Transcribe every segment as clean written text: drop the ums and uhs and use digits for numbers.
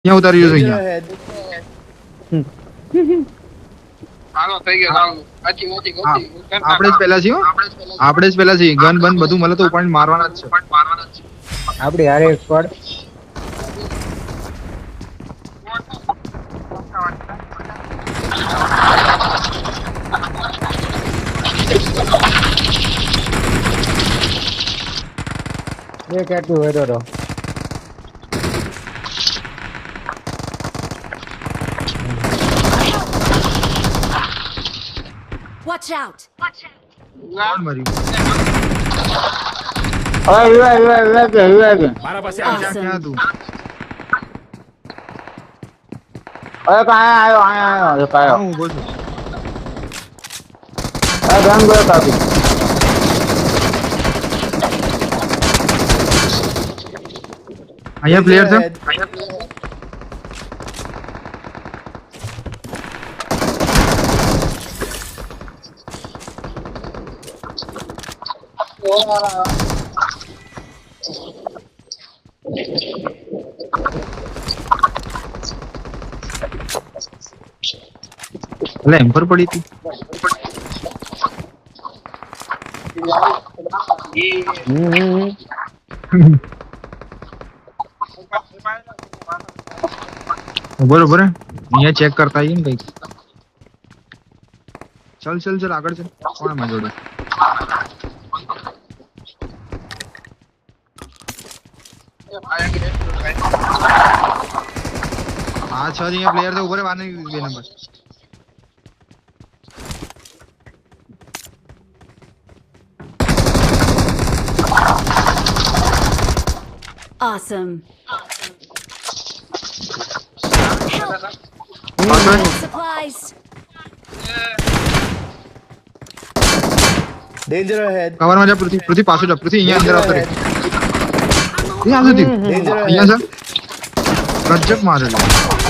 અહીંયા ઉતારી જજો Danger અહીંયા. ahead. હાલો થઈ ગયો ચાલો આજી મોટી ગોતી આપણે જ પહેલા છીએ હો. આપણે જ પહેલા છીએ. ગન બન બધું મળે તો ઉપાડીને મારવાના જ છે. આપડી હારે સ્કોડ એ કેટલું વેરો તો Watch out! કોણ મર્યું? મારા પાસે ક્યાં ક્યાં તું? અરે કાંઈ આયો કાયો હું ઊભો છું. અરે ગન ગયો કાપી અહીંયા પ્લેયર છે. એટલે એમ પર પડી હતી. બરોબર અહીંયા ચેક કરતા આવીએ ને કઈક. ચલ ચલ ચલ આગળ ચલ. કોણ મારી જોડે? હા છ અહીંયા પ્લેયર તો ઉભો રે. 2 નંબર. Awesome. પાછળ. Supplies. Danger ahead. કવરમાં જા પૃથ્વી. પૃથ્વી પાછળ જા. પૃથ્વી અહીંયા અંદર આવતો રે. અહીંયા આવતો હતી. Danger અહીંયા ahead. છે. ગજબ મારેલો.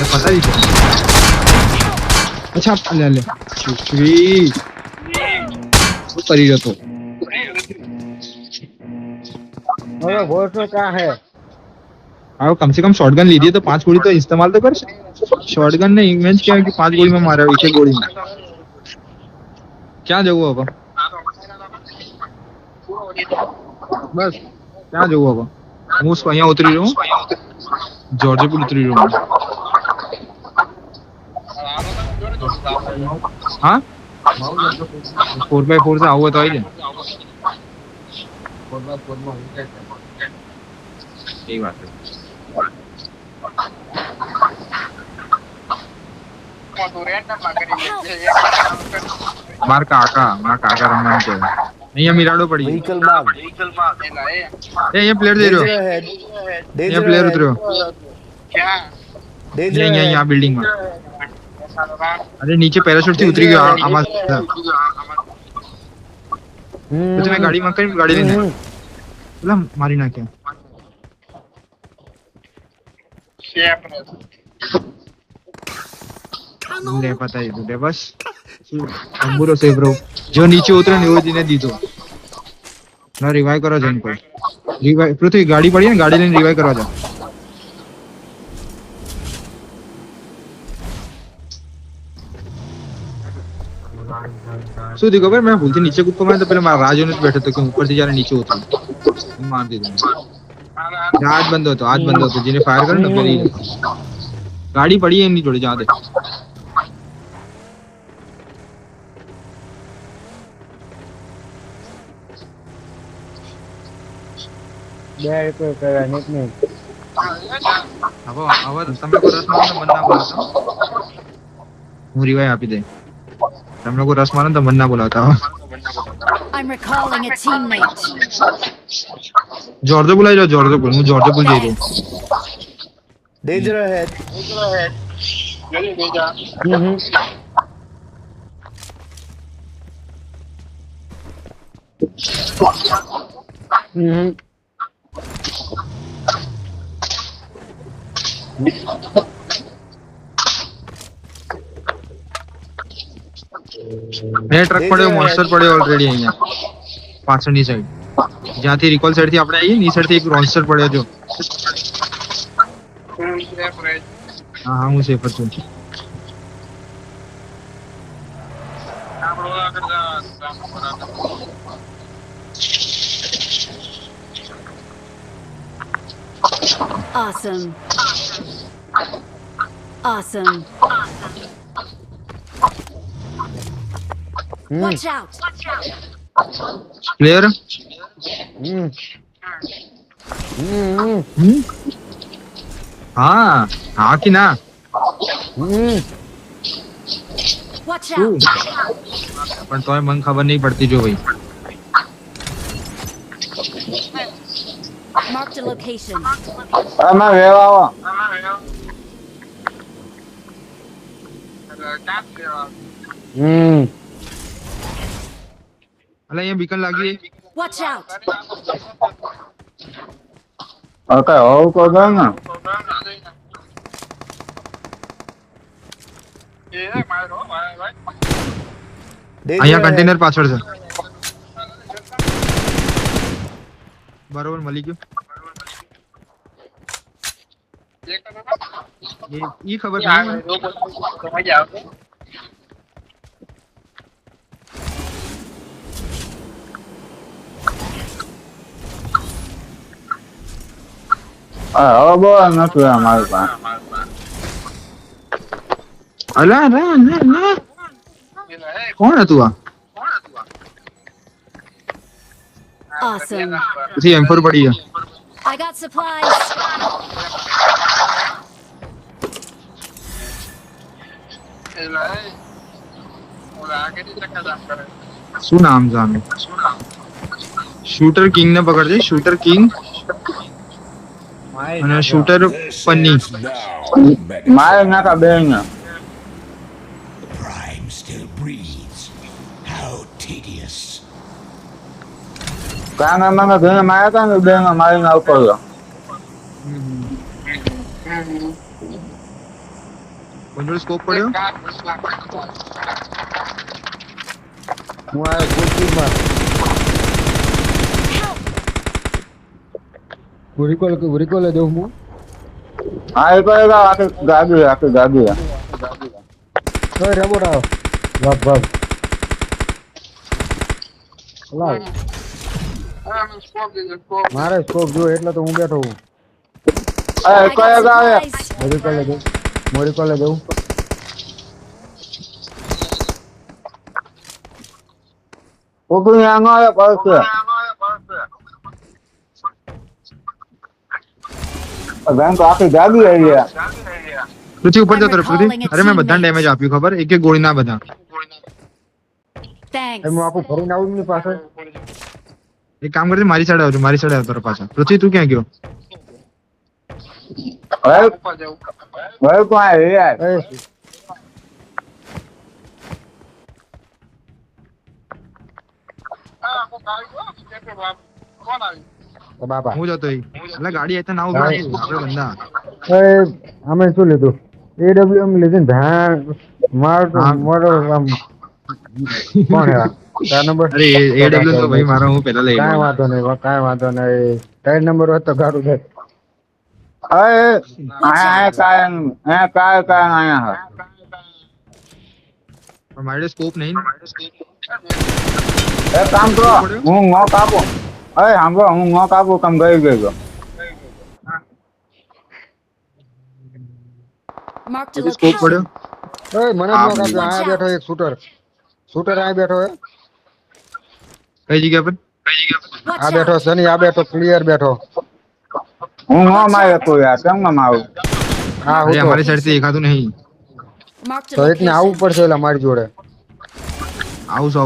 એ પતાવી છે. અચ્છા લે લે. પૃથ્વી શું કરી રહ્યો તો? अरे घोष में क्या है आओ कम से कम शॉटगन लीजिए तो 5 गोली तो इस्तेमाल तो कर. शॉटगन ने इमेज क्या है कि 5 गोली में मारा. एक गोली में क्या जगह होगा? बस क्या जगह होगा? હું અહીંયા ઉતરી રહ્યો હું. જોર્જપુર ઉતરી રહ્યો હું. હા 4x4 से આવો તો આવી જાય. સહી વાત છે. મારા કાકા રમવાનું છે. અહીંયા મિરાડો પડી. Vehicle marked. અહીંયા પ્લેયર જઈ રહ્યો. Danger ahead. અહીંયા Danger પ્લેયર ahead. ઉતર્યો. Danger અહીંયા ahead. આ બિલ્ડિંગ માં. અરે નીચે પેરાશૂટ થી ઉતરી ગયો. આમાં પછી મેં ગાડીમાં કરી ગાડી લઈને પેલા મારી નાખ્યા. લે પતાવી દીધું લે બસ. અંબુરો સેવ બ્રો. જો નીચે ઉતરે ને એવો જ એને દીધો. ના રિવાઇવ કરો જઈને કોઈ. રિવાઇવ પૃથ્વી ગાડી પડી ને ગાડી લઈને રિવાઇવ કરવા જાવ. શું થયું ખબર? મેં ભૂલથી નીચે કૂદકો માર્યો તો પેલા મારા રાજોને જ બેઠો હતો કે ઉપરથી જયારે નીચે ઉતરું માર દીધું. હાથ બંધ હતો જેને ફાયર કર્યો ને પેલી ગાડી પડી એમની જોડે જા દે. બે રૂપિયા કરવા નીકળી હવે તમે લોકો રસ મારો મન ના બોલાવતા. હું રિવાઇવ આપી દે. તમે લોકો રસ મારો તો મન ના બોલાવતા. I'm recalling a teammate. જોર્જો બોલાવી જાઓ. જોર્જો બોલ. હું જોર્જો બોલ જઈ રહ્યો. Danger ahead. બે ટ્રક પડ્યો. મોન્સ્ટર પડ્યો ઓલરેડી અહીંયા પાછળની સાઈડ. જ્યાંથી રિકોલ સાઈડ થી આપણે આવીએ ને એ સાઈડ થી એક મોન્સ્ટર પડ્યો. જો હા હું સેફર છું. આપણે ઓલા આગળ જા બરાબર. Awesome. Awesome. Watch out. Clear. હા હા કે ના. Watch શું? out. પણ તોય મને ખબર નહીં પડતી જો ભાઈ. Marked a location. અમે વેવા આવો. અલા અહીંયા બીકન લાગી. Watch out. ઓકે હોવ તો ગયો ને. એ મારો ભાઈ Danger અહીંયા ahead. કન્ટેનર પાછળ છે. બરોબર મળી ગયું. ઈ ખબર નહીં મને. મજા આવશે. હવે બહુ નથી અમારી પાસે. અલા ના ના ના કોણ હતું આ? Awesome. પછી M4 પડી ગયા. I got supplies. શું નામ છે આનું? શૂટર કિંગ ને પકડજે. શૂટર કિંગ અને શૂટર પન્ની. મારે નાખા બે ને. Prime still breathes. How tedious. કાંગા માં ઘરે માર્યા હતા ને બે માં મારીને આવતો રહ્યો. બંદૂક સ્કોપ પડ્યો. હું આ કુર્તીમાં Recall દઉં હું. હા એ તો આખી ગાડી ઓય રબોટ આવો. વાહ. લાવ. મારે સ્કોપ જો એટલે તો હું બેઠો હું. I કયા got ગાવે supplies. Recall દઉં. ઉભી આંગો આવે પડશે. બેન તો આખી ગાડી આવી ગયા. પૃથ્વી ઉપર જતો રહે પૃથ્વી. અરે મેં બધાને ડેમેજ આપ્યું ખબર. એક એક ગોળી ના બધા. Thanks. એમ આખું ફરીને આવું ની પાછળ. એક કામ કરજે મારી સાઈડ આવજો. મારી સાઈડ આવતો રહે પાછા. પૃથ્વી તું ક્યાં ગયો? હવે કોણ આવી યાર? એ તો બાપા. હું જતો એટલે ગાડી అయితే ના ઉભી બંદા. એ અમે શું લીધું? AWM લીધું ને ભાન મારો આમ કોણ હે? કાર નંબર અરે AW તો ભાઈ મારો હું પહેલા લઈ કાંઈ લઉં. વાંધો નહીં. ટાયર નંબર હોય તો ગાડું છે. આયા હા. પણ મારે સ્કોપ નહીં. એક કામ કરો હું નો કાપું. સાંભળો હું નો કાપું તમે ગઈ ગયો. Marked a પછી સ્કોપ location. પડ્યો. એ મને જ નો કાપ્યો. આયા બેઠો એક શૂટર આયા બેઠો હે. કઈ જગ્યા પર? Watch આ બેઠો out. સની, આ બેઠો ક્લિયર બેઠો. હું નો મારે કોઈ યાર કેમ ના મારું? હા અરે હું તો અમારી સાઈડ થી દેખાતું નહીં. Marked a તો એકને આવવું location. પડશે એટલે મારી જોડે. આવું છું.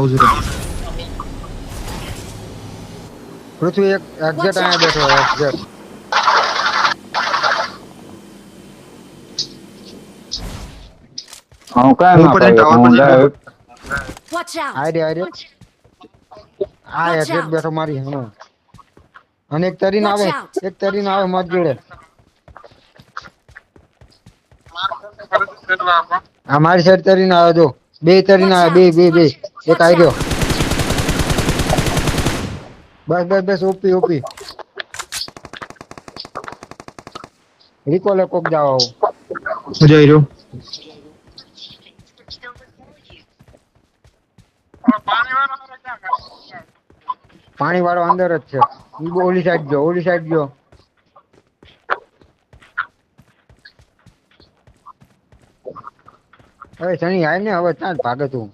પૃથ્વી એક એક્ઝેટ આયા બેઠો એક્ઝેટ. હું કઈ હું ના પડે ટાવર પર કરું. જઈને Watch out. આઈડિયા આ Watch એક્ઝેટ out. બેઠો મારી હમણાં. અને એક તરીને Watch આવે out. મારી જોડે. આ મારી સાઈડ તરીને આવે જો. બે તરીને આવે બે. એક આવી ગયો. બસ ઓપી. રિકોલે કોક જાવ. જઈ રહ્યો પાણી વાળો અંદર જ છે ઈ બો ઓલી સાઈડ જો હવે સની આય ને હવે ચાલ ભાગે તું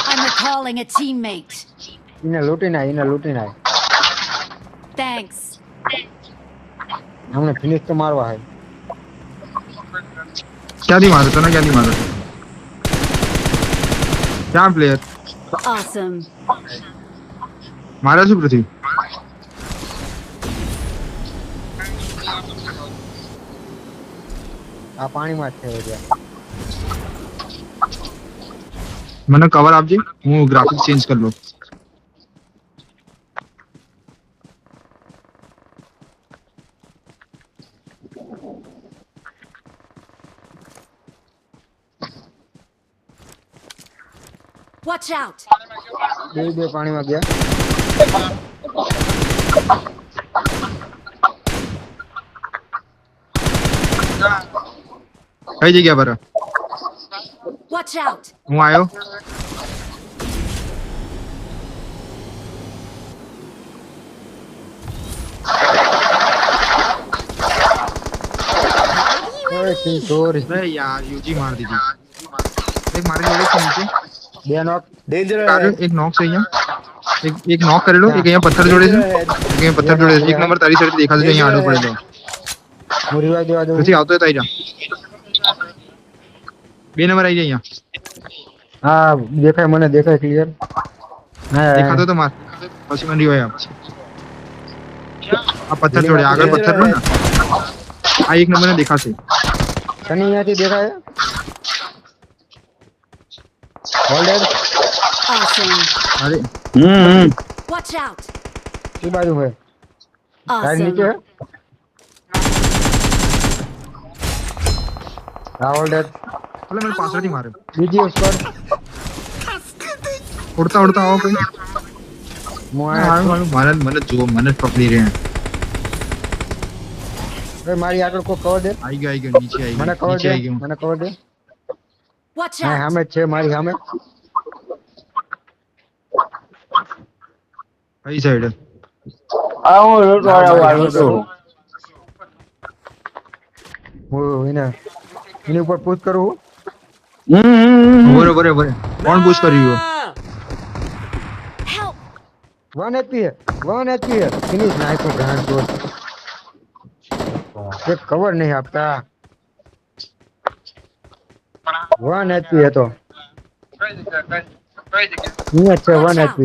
I'm recalling a teammate. એને લૂટીને આય Thanks. હમણે ફિનિશ તો મારવા હે ક્યાંથી મારો તને ક્યાંથી મારો ક્યાં પ્લેયર Awesome. મારા શું પૃથ્વી આ પાણીમાં જ છે એટલે મને કવર આપજે હું ગ્રાફિક્સ ચેન્જ કરી લઉં Watch out. બે પાણીમાં ગયા કઈ જગ્યા પર Watch out. હું આવ્યો ઓય સોરી અરે યાર યુજી માર દીધી એક મારી જોડે છે નીચે બે નોક डेंजर તારે એક નોક છે અહીંયા એક નોક કરેલો એક અહીંયા પથ્થર જોડે છે એક અહીંયા પથ્થર જોડે છે એક નંબર તારી સાઈડ દેખાતો છે અહીંયા આડો પડેલો હું રિવાઇવ દેવા દઉં પછી આવતો હોય તો આવી જા 2 નંબર આવી જાય અહીંયા હા દેખાય મને દેખાય ક્લિયર દેખાતો તો માર પછી મને રિવાઈવ આપ આ પથ્થર જોડે આગળ પથ્થર નો ને આ એક નંબર ને દેખાશે સની અહીંયાથી દેખાય હોલ્ડર Awesome. અરે Watch out. ઈ બાજુ હે સાઈડ નીચે Awesome. હા હોલ્ડર ભલે મને પાછળથી માર્યો બીજી સ્કોર ઉડતા ઉડતા આવો કઈ મને જો મને જ પકડી રહ્યા મારી આગળ કોઈ કવર દે આવી ગયો નીચે આવી મને ગયો કવર નીચે દે આવી ગયો મને કવર દે Watch હા out. સામે જ છે મારી સામે કઈ સાઈડ આ હું લૂંટો હું એની ઉપર પૂછ કરું બરોબર કોણ પુશ કર્યું Help. 1 HP ફિનિશ નાખ્યો ગ્રાન્ડ શોટ એક કવર નહીં આપતા 1 HP હતો અહીંયા છે 1 HP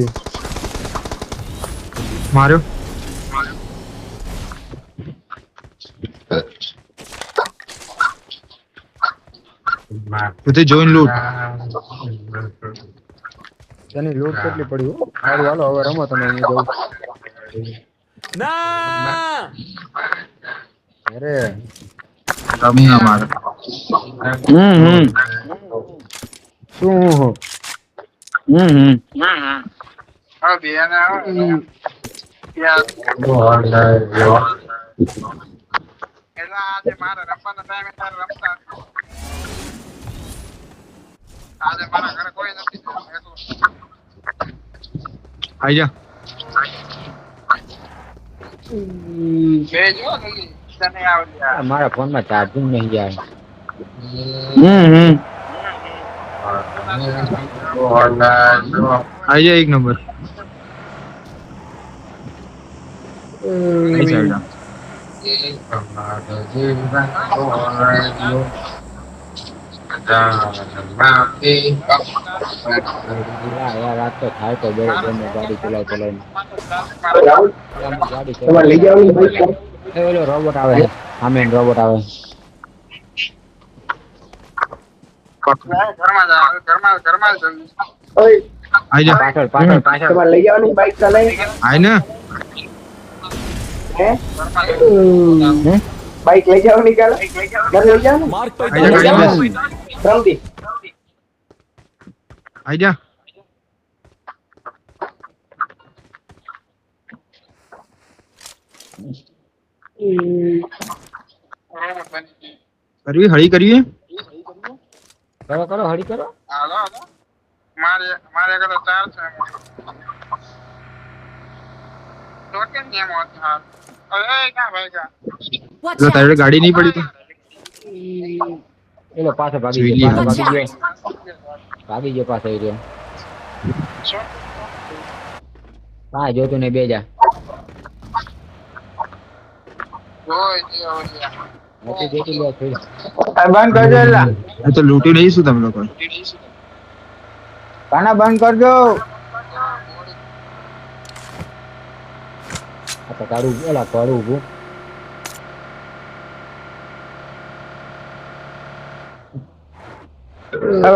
માર્યો તું જોઈન લૂટ તેની લૂટ કેટલી પડી હો સારું હાલો હવે રમો તમે હું જઉં અરે રમી અમારે શું હા બેન યાર એલા આજે મારા રમવાના ટાઈમે તારે રમતા આજે મારા ઘરે કોઈ નથી એકલો આઈ જા બે જો નથી તને આવડ્યા મારા ફોનમાં ચાર્જિંગ નહીં જાય આઈ જા એક નંબર કઈ સાઈડ યાર આ તો થાય તો બે ગાડી ચલાવીને ગાડી લઈ જવાની બાઈક ઓલો રોબોટ આવે સામે રોબોટ આવે ઘરમાં જલ્દી ઓય આઈ જા પાછળ તમારે લઈ જવાની બાઈક ચલાવી આઈ ને હે બાઈક લઈ જવાની કાલે ઘર લઈ જાવ ને આઈ જા ગાડી બેસ રમતી આઈ જા કરવી હળી કરવી કરો કરો હળી કરો. હાલો હાલો મારે આગળ તો 4 છે તો કેમ નિયમ હોત હાલ અરે ક્યાં ભાઈ કા Watch એટલે તારે out! ગાડી નહીં પડી તો એલો પાછો ભાગી જોઈ ગયો લઈએ. ભાગી ગયો પાછો એ રહ્યો. શું હા જોતું ને બે જા જોઈ જેવો છે નથી દેખી લે ફિર. બંધ કરજો એલા એ તો લૂંટી નહીં શું તમે લોકો કાના બંધ કરજો. આ તો તારું એલા તારું ઊભું.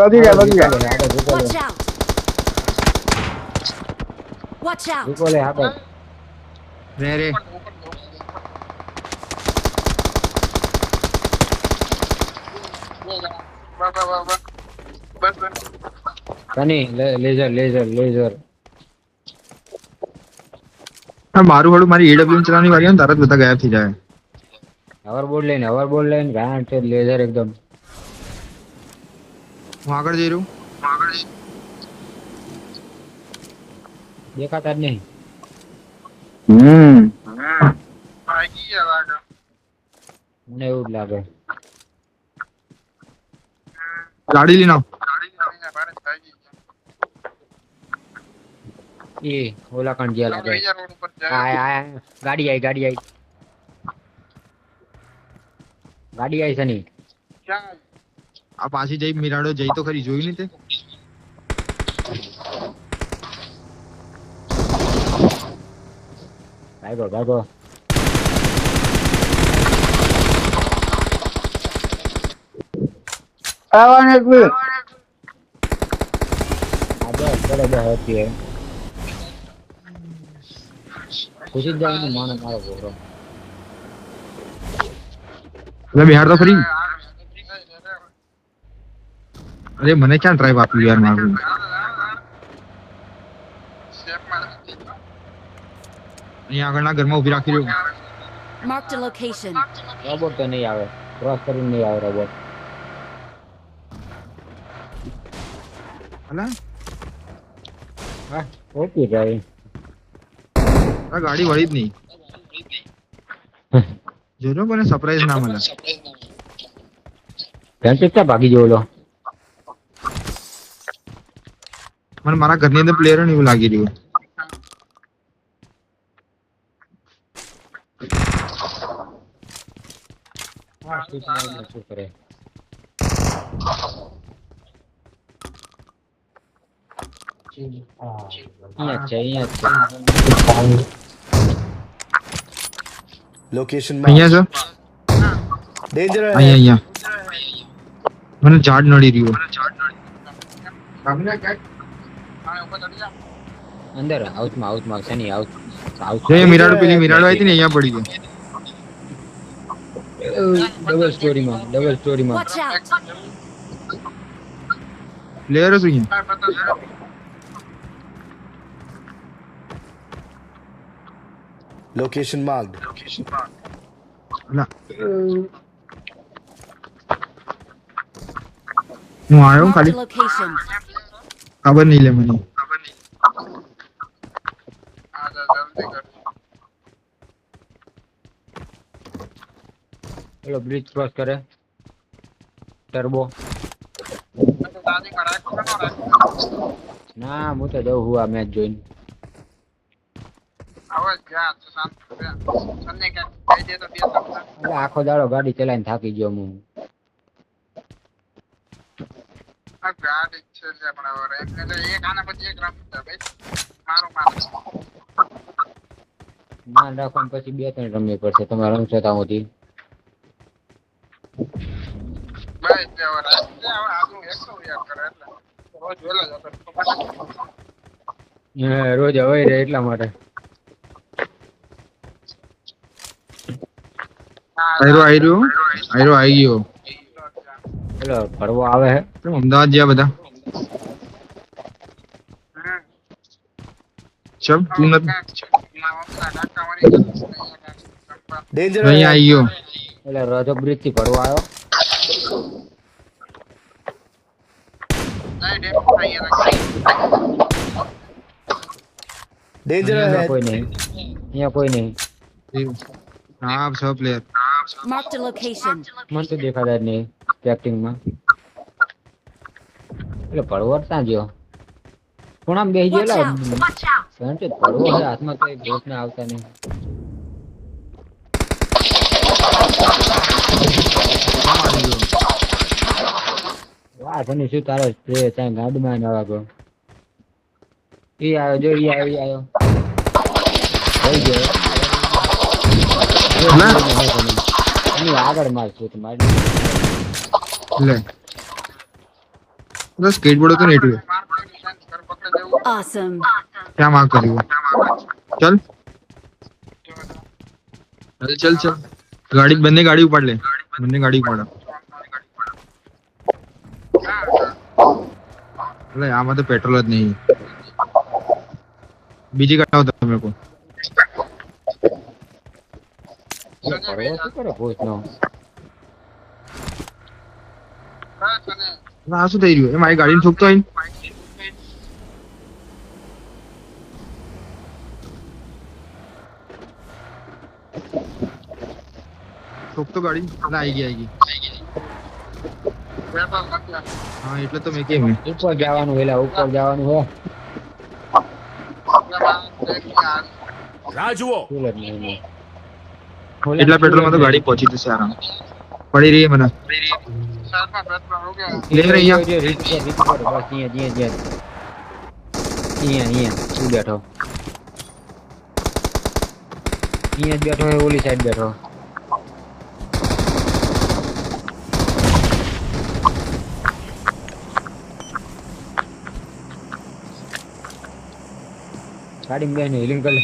વગી જાય વગી જાય. આગળ ઝૂકો લે. Watch out! Watch out! ઝૂકો લે આગળ. રે રે બસ કની લેઝર લેઝર લેઝર. મારું હળું મારી એડબ્લ્યુએમ ચલાવવાની વાળી આવે ને તરત બધા ગાયબ થઈ જાય હોવરબોર્ડ લઈને ગાંઠ છે લેઝર એકદમ. હું આગળ જઈ રહ્યું દેખાતા જ નહીં. ભાગી ગયા લાગે મને એવું જ લાગે. ગાડી લઈને આવ ભારત ભાગી એ ઓલા કણ ગયા લાગે. ગયા રોડ ઉપર જાય આ ગાડી આવી ગાડી આવી સની. ક્યાં આ પાછી જઈ મિરાડો જઈ તો ખરી જોઈ નહીં તે ભાગો ભાગો. આવવાનું એક બી. આ બસ બરાબર હતી એમ. ખુશી જ જવાનું માણસ મારો છોકરો. એટલે બિહાર તો ખરી અરે મને ક્યાં ડ્રાઈવ આપ્યું યાર મારું અહીંયા આગળના ઘરમાં ઉભી રાખી રહ્યો Marked a location. રોબોટ તો નહીં આવે. ક્રોસ કરીને નહીં આવે રોબોટ. અલા હા ઓકે જાય. આ ગાડી વળી જ નહીં જોજો કોને સરપ્રાઈઝ ના મળે ફેન્ટિક ક્યાં ભાગી ગયો ઓલો? મને મારા ઘરની અંદર પ્લેયર ને એવું લાગી રહ્યું હા સ્ટીક મારીને શું કરે? અહીંયા જ છે Location અહીંયા marked. છે Danger ahead. અહીંયા મને ઝાડ નડી રહ્યું અંદર આઉટમાં શની આઉટ જે મિરાડો પેલી મિરાડો આવી હતી ને અહીંયા પડી ગયો ડબલ સ્ટોરીમાં Watch out! પ્લેયર શું અહીંયા Location marked. અલા હું આવ્યો Marked a ખાલી location. ખબર નહીં લે મને જલ્દી કર પેલો બ્રિજ ક્રોસ કરે ટર્બો. દાદી માં રાખો ન રાખો ના હું તો જઉં હું આ મેચ જોઈને. આવાજ ગયા તો શાંત સન્ને કે કહી દે તો બે શબ્દ એટલે આખો દાડો ગાડી ચલાવીને થાકી ગયો હું. આ ગાડી છે લે પણ હવે એટલે એક આના પછી એક રમતા ભાઈ મારું મારું માન રાખવાનું પછી 2-3 રમવી પડશે તમે રમશો ત્યાં સુધી. ભાઈ તે હવે રાતે હવે આજુ એકસો યાદ કરે એટલે રોજ વેલા જતો રોજ હવાઈ રહે એટલા માટે. આયરો આવી ગયો પેલો ફરવો આવે હે. કેમ અમદાવાદ જ્યાં બધા ચમ તું નથી Danger અહીં ahead. આવી ગયો. એટલે રોજો બ્રિજ થી ભરવા આવ્યો. નહીં ડેમો થઈ ગયા Danger અહીંયા ahead. કોઈ નહીં. અહીંયા કોઈ નહીં. હા 6 પ્લેયર. Marked a location. મને તો દેખાતા જ નહીં કેપ્ટિંગમાં. એટલે ભરવા ક્યાં ગયો? કોણ આમ બેસી Watch ગયેલા? out! Watch out! સંચિત ભરવો છે હાથમાં તો એક બોટ ને આવતા નહીં. વાહ તને શું તારો સ્પ્રે ચાઈ ગાડીમાં ન વાગો. ઈ આવ્યો જો ઈ આવ્યો. થઈ ગયો. એની આગળ મારશું તમારે. લે બસ સ્કેટબોર્ડ તો નેટવે માર પડી સેન્સ કર પકડે દેવું Awesome. ક્યાં માર્ક કર્યું ચલ અરે ચલ ચલ ગાડી બંને ગાડી ઉપાડ લે બંને ગાડી ઉપાડ એટલે આમાં તો પેટ્રોલ જ નહીં બીજી કાઢો તમે લોકો ભરવો શું કરે ભૂતનો? બસ અને આ શું થઈ રહ્યું એ મારી ગાડીને ઠોકતો હોય ઠોકતો ગાડી એટલે આવી ગઈ પેટ્રોલ નથી હા એટલે તો મેં કેમ ઉપર જવાનું વેલા ઉપર જવાનું હે. રાહ જુઓ. ફૂલ જ નહીં એમાં. એટલા પેટ્રોલમાં તો ગાડી પહોંચી જશે આરામ પડી રહી મને શર્ટમાં પેટ્રોલ હો ગયા લે રે અહીંયા જો રીત પર, બસ અહીંયા તું બેઠો. અહીંયા જ બેઠો હે, ઓલી સાઈડ બેઠો. ગાડી બેન હિલિંગ કર લે.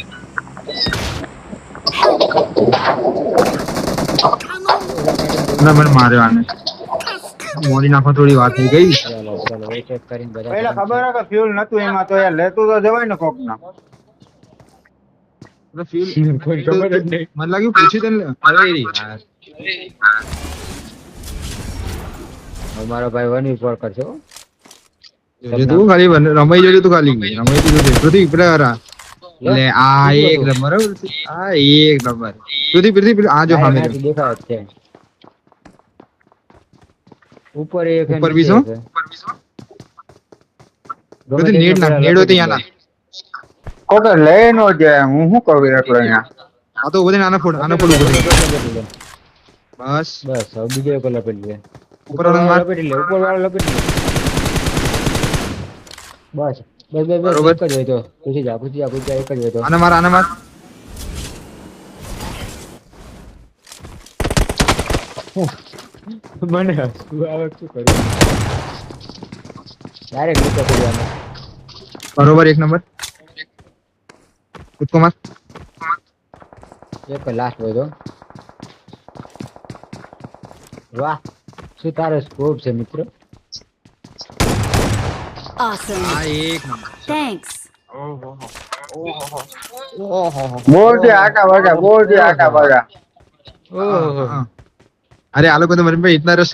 ના મને માર્યો આને મોડી નાખવા થોડી વાત થઈ ગઈ ચાલો ચાલો એક એક કરીને બધા પહેલા ખબર હે કે ફ્યુલ નતું એમાં તો યાર લેતું તો જવાય ને કોક ના. એટલે ફ્યુલ કોઈ ખબર જ નહીં. મને લાગ્યું પૂછી તને અરે રે યાર અમારો ભાઈ વન ઉપર કરશો. જો તું ખાલી રમાઈ જજો તું ખાલી રમાઈ જજો પૃથ્વી પેલા હરા લે આ એક નંબર બરાબર છે આ એક નંબર પૃથ્વી આ જો સામે જો. દેખાય જ છે. ઉપર એક હે, ઉપર નીચે બીસો? એક હે. ગમે પૃથ્વી તે નેડ નાખ પેલા નેડ હોતી લપેટી આના કોકે લઈ નો જાય હું શું કરું એકલો અહીંયા. આ તો ઉભો થઈને આના ફોડ ઉભો થઈને. બસ બસ હવે બીજો એક લપેટી લે. ઉપર વાળાને માર. લપેટી લે ઉપર વાળો લપેટી લે. બસ બસ બસ બસ બરોબર. એક જ હોય તો પૂછી જા એક જ હોય તો. આને માર મને હસવું આવે શું કરું ડાયરેક્ટ નીચે પડ્યા. બરોબર એક નંબર કૂદકો માર એક લાસ્ટ હોય તો. વાહ શું તારો સ્કોપ છે મિત્ર. Awesome. આ એક નંબર Thanks. બોલ જે આટા વાગા બોલ જે આટા વાગા. हाँ। अरे आलो को तो मेरे पे इतना रस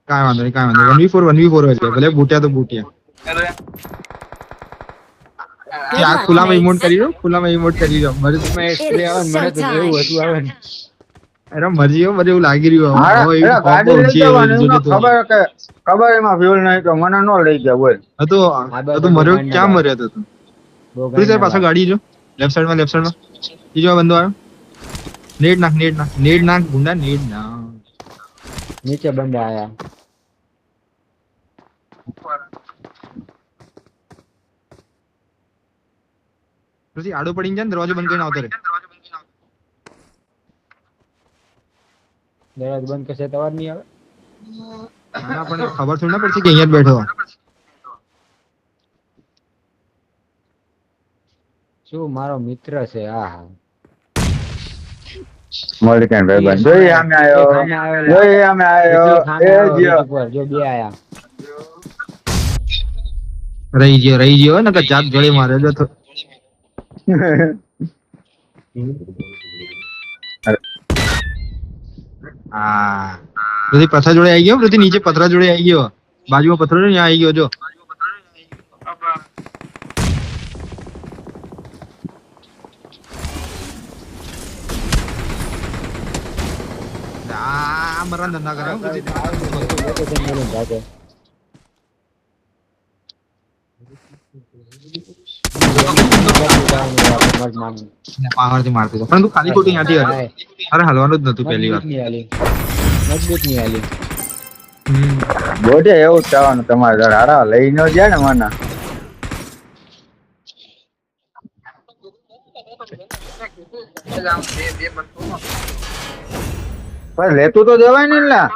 काय वांदो नहीं 1v4 हो जाए भले बूटिया तो बूटिया क्या खुला में इमोट करी लो मरे तो मैं It is showtime. अरे मर्जी हो मरे वो लागी रही हो હા वो एक એટલે ગાડી લઈ पहुंची है જવાની जो એમાં तो ખબર એમાં ફ્યુલ નહીં તો મને નો લઈ ગયા બોલ. तो मरे क्या मरे था तू फिर से पासा गाड़ी जो लेफ्ट साइड में ये जो बंदो आयो नेट नाक गुंडा नेट ना નીચે બંદા આયા. પછી આડો પડીને જાય ને દરવાજો બંધ કરીને આવતો રહે દરવાજો બંધ કરશે તો અવાજ નહીં આવે. ના પણ ખબર થોડી ના પડશે કે અહીંયા જ બેઠો શું મારો મિત્ર છે. આ હા મળી કાંઈ ભાઈબંધ જોઈએ આમે આવ્યો સામે આવેલા. જોઈએ આમે આવ્યો સામે એ આવ્યો જ્યો. બીજ ઉપર. જો બે આયા. રહી ગયો ને જાત ગળે મારે જો તો હા પૃથ્વી પથ્થર જોડે આવી ગયો પૃથ્વી નીચે પથરા જોડે આવી ગયો બાજુમાં પથ્થર છે ને ત્યાં આવી ગયો જો આ મરણ ધંધા કરે હો પૃથ્વી. લોકેશન મળીને જાતો. મત માનું. પાવરથી મારતો હતો પરંતુ ખાલી ખોટી ત્યાંથી હટે અરે હલવાનું જ નતું પહેલી વાર મજબૂત નહીં હાલી. મજબૂત નહીં હાલી. બોડે એવું જ થવાનું તમારે જરા હારા લઈ ન જાય ને મને બે બંધો પણ લેતું તો જવાય ને લા